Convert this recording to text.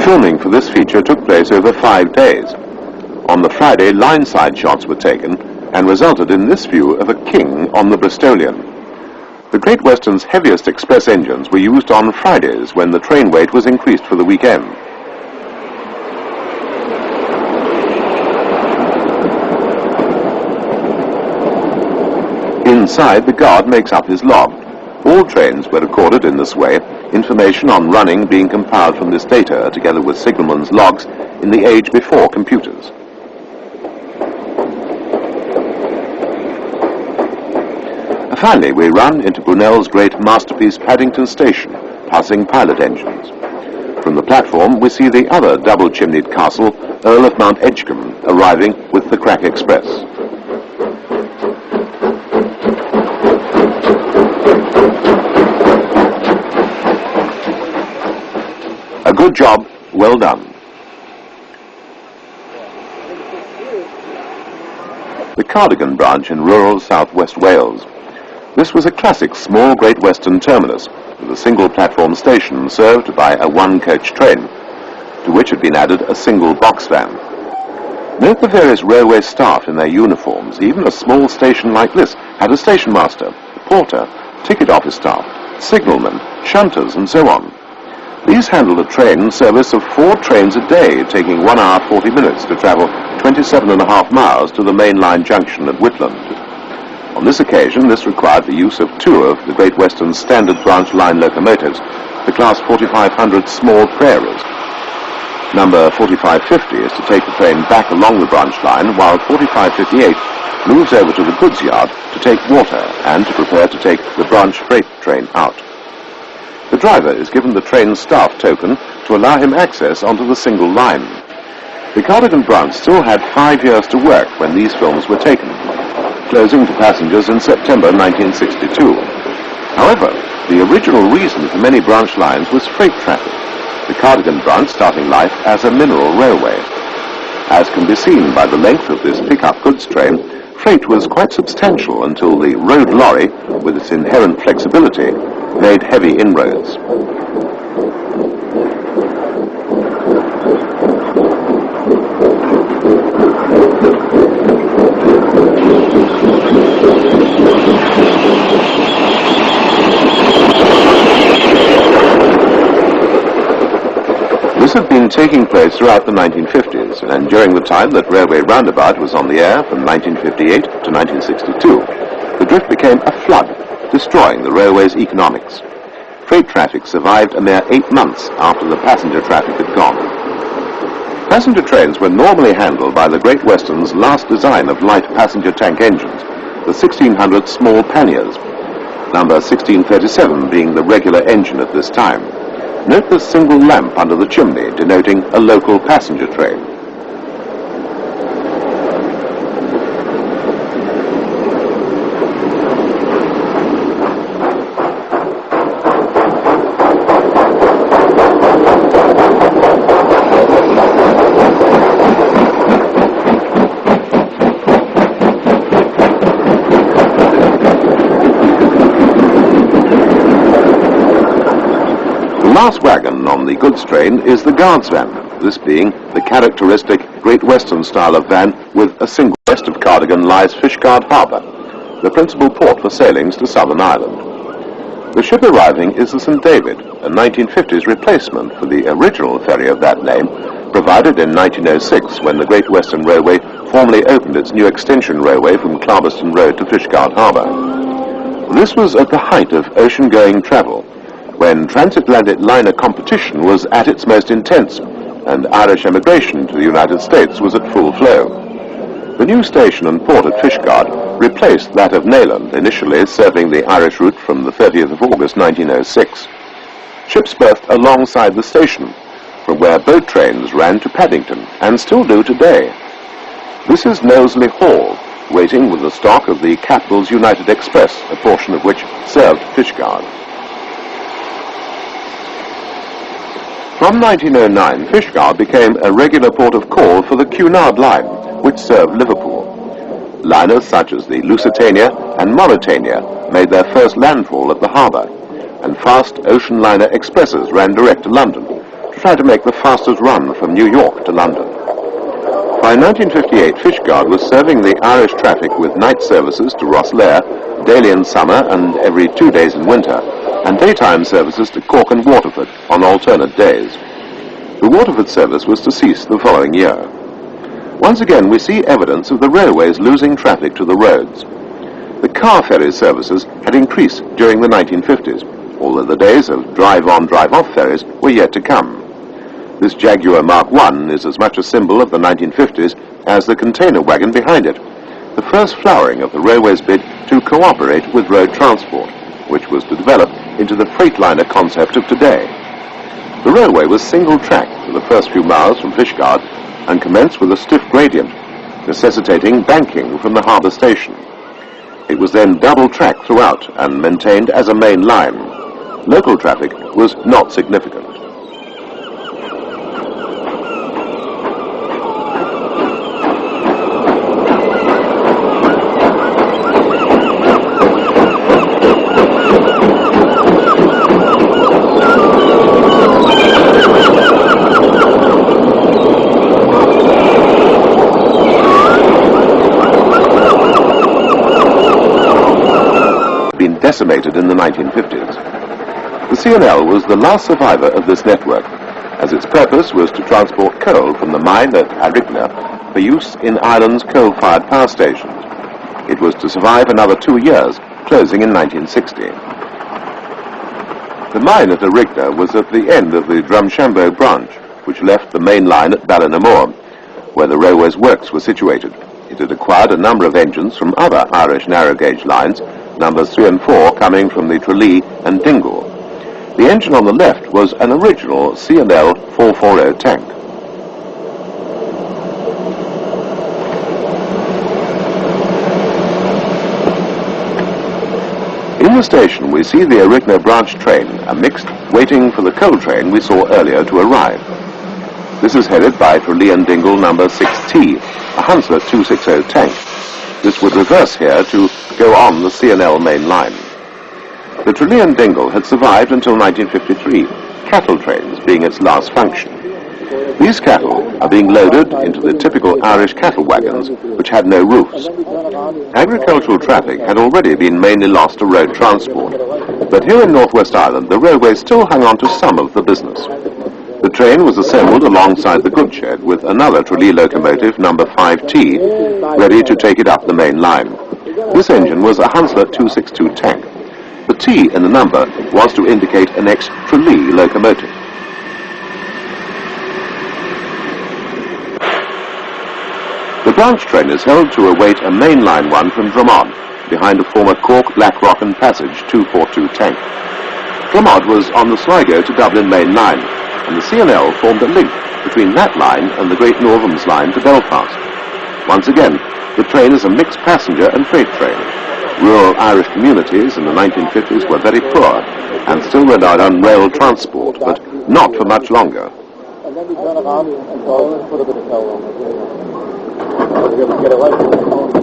Filming for this feature took place over 5 days. On the Friday, line-side shots were taken and resulted in this view of a king on the Bristolian. The Great Western's heaviest express engines were used on Fridays when the train weight was increased for the weekend. Inside, the guard makes up his log. All trains were recorded in this way, information on running being compiled from this data together with signalmen's logs in the age before computers. Finally, we run into Brunel's great masterpiece Paddington Station, passing pilot engines. From the platform, we see the other double-chimneyed castle, Earl of Mount Edgecombe, arriving with the Crack Express. A good job, well done. The Cardigan branch in rural southwest Wales. This was a classic small Great Western terminus with a single platform station served by a one-coach train, to which had been added a single box van. Note the various railway staff in their uniforms. Even a small station like this had a station master, a porter, ticket office staff, signalmen, shunters, and so on. These handled a train service of 4 trains a day, taking 1 hour 40 minutes to travel 27.5 miles to the main line junction at Whitland. On this occasion, this required the use of 2 of the Great Western's standard branch line locomotives, the Class 4500 Small Prairies. Number 4550 is to take the train back along the branch line, while 4558 moves over to the goods yard to take water and to prepare to take the branch freight train out. The driver is given the train's staff token to allow him access onto the single line. The Cardigan branch still had 5 years to work when these films were taken, closing to passengers in September 1962. However, the original reason for many branch lines was freight traffic, the Cardigan branch starting life as a mineral railway. As can be seen by the length of this pickup goods train, freight was quite substantial until the road lorry, with its inherent flexibility, made heavy inroads. This had been taking place throughout the 1950s, and during the time that Railway Roundabout was on the air from 1958 to 1962, the drift became a flood, destroying the railway's economics. Freight traffic survived a mere 8 months after the passenger traffic had gone. Passenger trains were normally handled by the Great Western's last design of light passenger tank engines, the 1600 small panniers, number 1637 being the regular engine at this time. Note the single lamp under the chimney denoting a local passenger train. The last wagon on the goods train is the guard's van, this being the characteristic Great Western style of van with a single. West of Cardigan lies Fishguard Harbour, the principal port for sailings to Southern Ireland. The ship arriving is the St. David, a 1950s replacement for the original ferry of that name, provided in 1906 when the Great Western Railway formally opened its new extension railway from Clarbeston Road to Fishguard Harbour. This was at the height of ocean-going travel, when transatlantic liner competition was at its most intense, and Irish emigration to the United States was at full flow. The new station and port at Fishguard replaced that of Neyland, initially serving the Irish route from the 30th of August 1906. Ships berthed alongside the station, from where boat trains ran to Paddington, and still do today. This is Knowsley Hall, waiting with the stock of the capital's United Express, a portion of which served Fishguard. From 1909, Fishguard became a regular port of call for the Cunard line, which served Liverpool. Liners such as the Lusitania and Mauretania made their first landfall at the harbour, and fast ocean liner expresses ran direct to London to try to make the fastest run from New York to London. By 1958, Fishguard was serving the Irish traffic with night services to Rosslare, daily in summer and every 2 days in winter, and daytime services to Cork and Waterford on alternate days. The Waterford service was to cease the following year. Once again, we see evidence of the railways losing traffic to the roads. The car ferry services had increased during the 1950s, although the days of drive-on, drive-off ferries were yet to come. This Jaguar Mark I is as much a symbol of the 1950s as the container wagon behind it, the first flowering of the railway's bid to cooperate with road transport, which was to develop into the freightliner concept of today. The railway was single-track for the first few miles from Fishguard and commenced with a stiff gradient, necessitating banking from the harbour station. It was then double-track throughout and maintained as a main line. Local traffic was not significant. Decimated in the 1950s. The C&L was the last survivor of this network, as its purpose was to transport coal from the mine at Arigna for use in Ireland's coal-fired power stations. It was to survive another 2 years, closing in 1960. The mine at Arigna was at the end of the Drumshanbo branch, which left the main line at Ballinamore, where the railway's works were situated. It had acquired a number of engines from other Irish narrow-gauge lines, numbers 3 and 4 coming from the Tralee and Dingle. The engine on the left was an original C&L 440 tank. In the station we see the Arigna branch train, a mixed waiting for the coal train we saw earlier to arrive. This is headed by Tralee and Dingle number 6T, a Hunslet 260 tank. This would reverse here to go on the C&L main line. The Tralee and Dingle had survived until 1953, cattle trains being its last function. These cattle are being loaded into the typical Irish cattle wagons, which had no roofs. Agricultural traffic had already been mainly lost to road transport, but here in Northwest Ireland the railway still hung on to some of the business. The train was assembled alongside the goods shed with another Tralee locomotive, number 5T, ready to take it up the main line. This engine was a Hunslet 262 tank. The T in the number was to indicate an ex-Tralee locomotive. The branch train is held to await a mainline one from Dromod, behind a former Cork, Blackrock and Passage 242 tank. Dromod was on the Sligo to Dublin main line, and the C&L formed a link between that line and the Great Northams line to Belfast. Once again, the train is a mixed passenger and freight train. Rural Irish communities in the 1950s were very poor and still relied on rail transport, but not for much longer. And then we turn around and put a bit of coal on it.